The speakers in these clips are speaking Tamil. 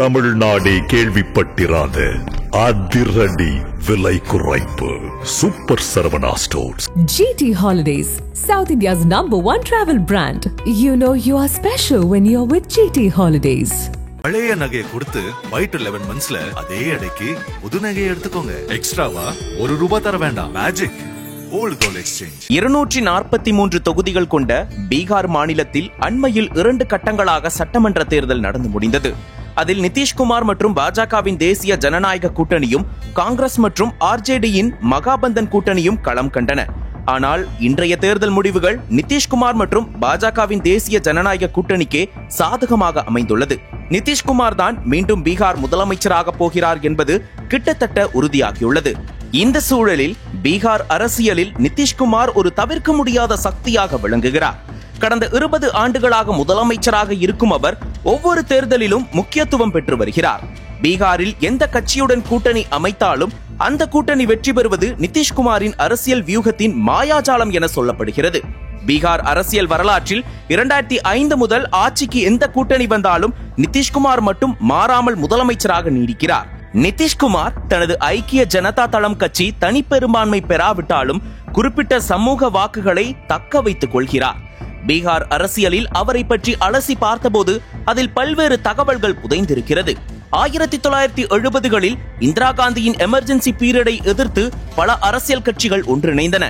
தமிழ்நாடே கேள்விப்பட்டிராத அதிரடி விலை குறைப்பு super Saravana stores. GT Holidays, South India's #1 travel brand. You know you are special when you're with GT Holidays. பழைய நகையை கொடுத்து வைட் 11 monthsல அதே எடைக்கு புது நகையை எடுத்துக்கோங்க. எக்ஸ்ட்ராவா ₹1 தர வேண்டாம். Magic volt gold exchange. 243 தொகுதிகள் கொண்ட பீகார் மாநிலத்தில் அண்மையில் 2 கட்டங்களாக சட்டமன்ற தேர்தல் நடந்து முடிந்தது. அதில் நிதிஷ்குமார் மற்றும் பாஜகவின் தேசிய ஜனநாயக கூட்டணியும் காங்கிரஸ் மற்றும் ஆர்ஜேடியின் மகாபந்தன் கூட்டணியும் களம் கண்டன. ஆனால் இன்றைய தேர்தல் முடிவுகள் நிதிஷ்குமார் மற்றும் பாஜகவின் தேசிய ஜனநாயக கூட்டணிக்கே சாதகமாக அமைந்துள்ளது. நிதிஷ்குமார் தான் மீண்டும் பீகார் முதலமைச்சராக போகிறார் என்பது கிட்டத்தட்ட உறுதியாகியுள்ளது. இந்த சூழலில் பீகார் அரசியலில் நிதிஷ்குமார் ஒரு தவிர்க்க முடியாத சக்தியாக விளங்குகிறார். கடந்த 20 ஆண்டுகளாக முதலமைச்சராக இருக்கும் அவர் ஒவ்வொரு தேர்தலிலும் முக்கியத்துவம் பெற்று வருகிறார். பீகாரில் எந்த கட்சியுடன் கூட்டணி அமைத்தாலும் அந்த கூட்டணி வெற்றி பெறுவது நிதிஷ்குமாரின் அரசியல் வியூகத்தின் மாயாஜாலம் என சொல்லப்படுகிறது. பீகார் அரசியல் வரலாற்றில் 2005 முதல் ஆட்சிக்கு எந்த கூட்டணி வந்தாலும் நிதிஷ்குமார் மட்டும் மாறாமல் முதலமைச்சராக நீடிக்கிறார். நிதிஷ்குமார் தனது ஐக்கிய ஜனதா தளம் கட்சி தனிப்பெரும்பான்மை பெறாவிட்டாலும் குறிப்பிட்ட சமூக வாக்குகளை தக்க வைத்துக் கொள்கிறார். பீகார் அரசியலில் அவரை பற்றி அலசி பார்த்தபோது அதில் பல்வேறு தகவல்கள் புதைந்திருக்கிறது. 1970களில் இந்திரா காந்தியின் எமர்ஜென்சி பீரியடை எதிர்த்து பல அரசியல் கட்சிகள் ஒன்றிணைந்தன.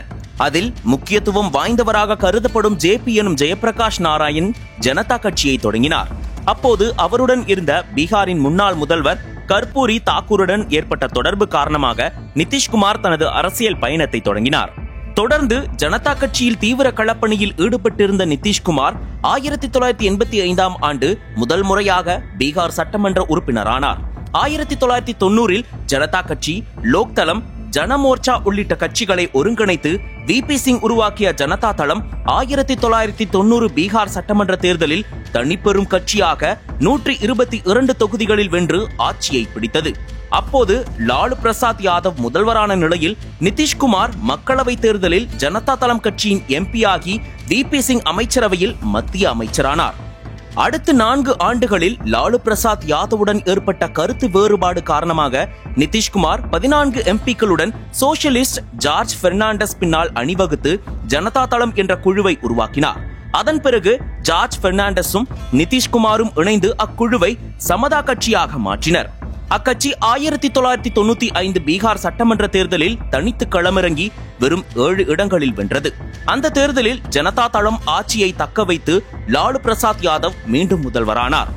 அதில் முக்கியத்துவம் வாய்ந்தவராக கருதப்படும் ஜேபி எனும் ஜெயபிரகாஷ் நாராயண் ஜனதா கட்சியை தொடங்கினார். அப்போது அவருடன் இருந்த பீகாரின் முன்னாள் முதல்வர் கர்பூரி தாக்கூருடன் ஏற்பட்ட தொடர்பு காரணமாக நிதிஷ்குமார் தனது அரசியல் பயணத்தை தொடங்கினார். தொடர்ந்து ஜனதா கட்சியில் தீவிர களப்பணியில் ஈடுபட்டிருந்த நிதிஷ்குமார் 1985ஆம் ஆண்டு முதல் முறையாக பீகார் சட்டமன்ற உறுப்பினரானார். 1990இல் ஜனதா கட்சி, லோக்தளம், ஜனமோர்ச்சா உள்ளிட்ட கட்சிகளை ஒருங்கிணைத்து விபி சிங் உருவாக்கிய ஜனதா தளம் 1990 பீகார் சட்டமன்ற தேர்தலில் தனிப்பெரும் கட்சியாக 122 தொகுதிகளில் வென்று ஆட்சியை பிடித்தது. அப்போது லாலு பிரசாத் யாதவ் முதல்வரான நிலையில் நிதிஷ்குமார் மக்களவை தேர்தலில் ஜனதா தளம் கட்சியின் எம்பி ஆகி விபி சிங் அமைச்சரவையில் மத்திய அமைச்சரானார். அடுத்த 4 ஆண்டுகளில் லாலு பிரசாத் யாதவுடன் ஏற்பட்ட கருத்து வேறுபாடு காரணமாக நிதிஷ்குமார் 14 எம்பிக்களுடன் சோசியலிஸ்ட் ஜார்ஜ் பெர்னாண்டஸ் பின்னால் அணிவகுத்து ஜனதா தளம் என்ற குழுவை உருவாக்கினார். அதன் பிறகு ஜார்ஜ் பெர்னாண்டஸும் நிதிஷ்குமாரும் இணைந்து அக்குழுவை சமதா கட்சியாக மாற்றினர். அக்கட்சி 1995 பீகார் சட்டமன்ற தேர்தலில் தனித்து களமிறங்கி வெறும் 7 இடங்களில் வென்றது. அந்த தேர்தலில் ஜனதா தளம் ஆட்சியை தக்க வைத்து லாலு பிரசாத் யாதவ் மீண்டும் முதல்வரானார்.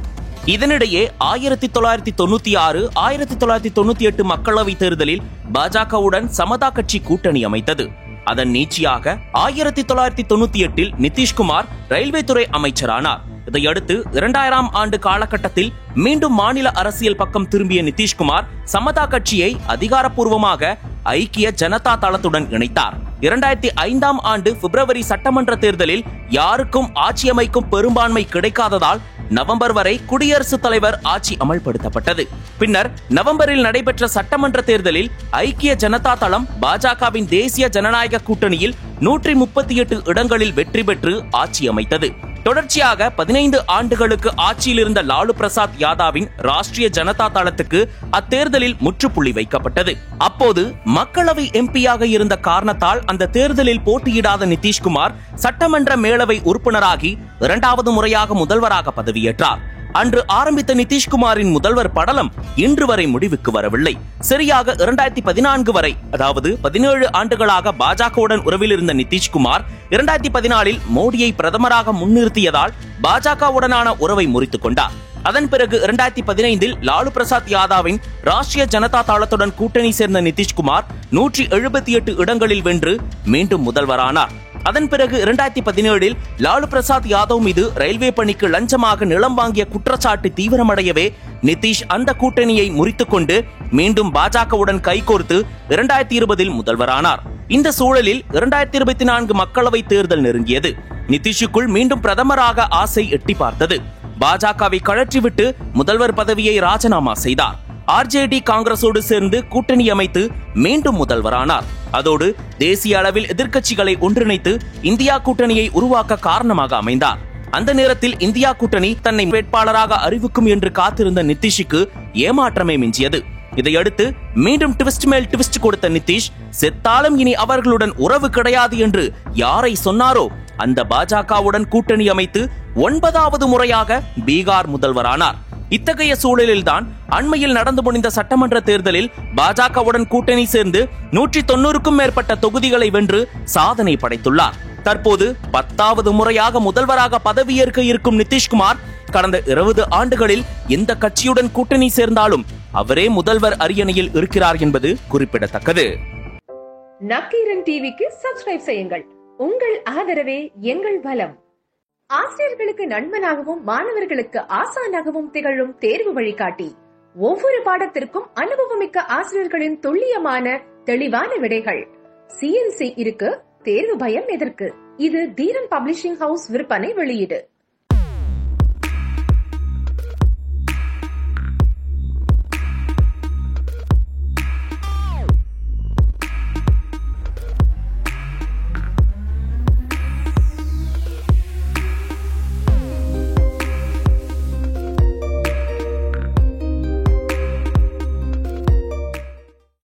இதனிடையே 1996, 1998 மக்களவை தேர்தலில் பாஜகவுடன் சமதா கட்சி கூட்டணி அமைத்தது. அதன் நீட்சியாக 1998இல் நிதிஷ்குமார் ரயில்வே துறை அமைச்சரானார். இதையடுத்து 2000ஆம் ஆண்டு காலகட்டத்தில் மீண்டும் மாநில அரசியல் பக்கம் திரும்பிய நிதிஷ்குமார் சமதா கட்சியை அதிகாரப்பூர்வமாக ஐக்கிய ஜனதா தளத்துடன் இணைத்தார். 2005ஆம் ஆண்டு பிப்ரவரி சட்டமன்ற தேர்தலில் யாருக்கும் ஆட்சி அமைக்கும் பெரும்பான்மை கிடைக்காததால் நவம்பர் வரை குடியரசுத் தலைவர் ஆட்சி அமல்படுத்தப்பட்டது. பின்னர் நவம்பரில் நடைபெற்ற சட்டமன்ற தேர்தலில் ஐக்கிய ஜனதா தளம் பாஜகவின் தேசிய ஜனநாயக கூட்டணியில் 138 இடங்களில் வெற்றி பெற்று ஆட்சி அமைத்தது. தொடர்ச்சியாக 15 ஆண்டுகளுக்கு ஆட்சியில் இருந்த லாலு பிரசாத் யாதவின் ராஷ்டிரிய ஜனதா தளத்துக்கு அத்தேர்தலில் முற்றுப்புள்ளி வைக்கப்பட்டது. அப்போது மக்களவை எம்பியாக இருந்த காரணத்தால் அந்த தேர்தலில் போட்டியிடாத நிதிஷ்குமார் சட்டமன்ற மேலவை உறுப்பினராகி 2வது முறையாக முதல்வராக பதவியேற்றார். அன்று ஆரம்பித்த நிதிஷ்குமாரின் முதல்வர் படலம் இன்று வரை முடிவுக்கு வரவில்லை. சரியாக 2014 வரை, அதாவது 17 ஆண்டுகளாக பாஜகவுடன் உறவில் இருந்த நிதிஷ்குமார் 2014இல் மோடியை பிரதமராக முன்னிறுத்தியதால் பாஜகவுடனான உறவை முறித்துக் கொண்டார். அதன் பிறகு 2015இல் லாலு பிரசாத் யாதவின் ராஷ்டிரிய ஜனதா தளத்துடன் கூட்டணி சேர்ந்த நிதிஷ்குமார் 178 இடங்களில் வென்று மீண்டும் முதல்வரானார். அதன் பிறகு 2017இல் லாலு பிரசாத் யாதவ் மீது ரயில்வே பணிக்கு லஞ்சமாக நிலம் வாங்கிய குற்றச்சாட்டு தீவிரமடையவே நிதிஷ் அந்த கூட்டணியை முறித்துக் கொண்டு மீண்டும் பாஜகவுடன் கைகோர்த்து 2020இல் முதல்வரானார். இந்த சூழலில் 2024 மக்களவை தேர்தல் நெருங்கியது. நிதிஷுக்குள் மீண்டும் பிரதமராக ஆசை எட்டி பார்த்தது. பாஜகவை கழற்றிவிட்டு முதல்வர் பதவியை ராஜினாமா செய்தார். ஆர்ஜேடி காங்கிரஸோடு சேர்ந்து கூட்டணி அமைத்து மீண்டும் முதல்வரானார். அதோடு தேசிய அளவில் எதிர்க்கட்சிகளை ஒன்றிணைத்து இந்தியா கூட்டணியை உருவாக்க காரணமாக அமைந்தார். அந்த நேரத்தில் இந்தியா கூட்டணி தன்னை வேட்பாளராக அறிவிக்கும் என்று காத்திருந்த நிதிஷுக்கு ஏமாற்றமே மிஞ்சியது. இதையடுத்து மீண்டும் ட்விஸ்ட் மேல் ட்விஸ்ட் கொடுத்த நிதிஷ், செத்தாலும் இனி அவர்களுடன் உறவு கிடையாது என்று யாரை சொன்னாரோ அந்த பாஜகவுடன் கூட்டணி அமைத்து 9வது முறையாக பீகார் முதல்வரானார். இத்தகைய சூழலில்தான் அண்மையில் நடந்து முடிந்த சட்டமன்ற தேர்தலில் பாஜகவுடன் கூட்டணி சேர்ந்து 190க்கும் மேற்பட்ட தொகுதிகளை வென்று சாதனை படைத்துள்ளார். தற்போது 10வது முறையாக முதல்வராக பதவியேற்க இருக்கும் நிதிஷ்குமார் கடந்த 20 ஆண்டுகளில் எந்த கட்சியுடன் கூட்டணி சேர்ந்தாலும் அவரே முதல்வர் அரியணையில் இருக்கிறார் என்பது குறிப்பிடத்தக்கது. நக்கீரன் டிவிக்கு சப்ஸ்கிரைப் செய்யுங்கள். உங்கள் ஆதரவே எங்கள் பலம். ஆசிரியர்களுக்கு நண்பனாகவும் மாணவர்களுக்கு ஆசானாகவும் திகழும் தேர்வு வழிகாட்டி. ஒவ்வொரு பாடத்திற்கும் அனுபவமிக்க ஆசிரியர்களின் துல்லியமான தெளிவான விடைகள். CNC இருக்கு, தேர்வு பயம் எதற்கு? இது தீரன் பப்ளிஷிங் ஹவுஸ் விற்பனை வெளியீடு.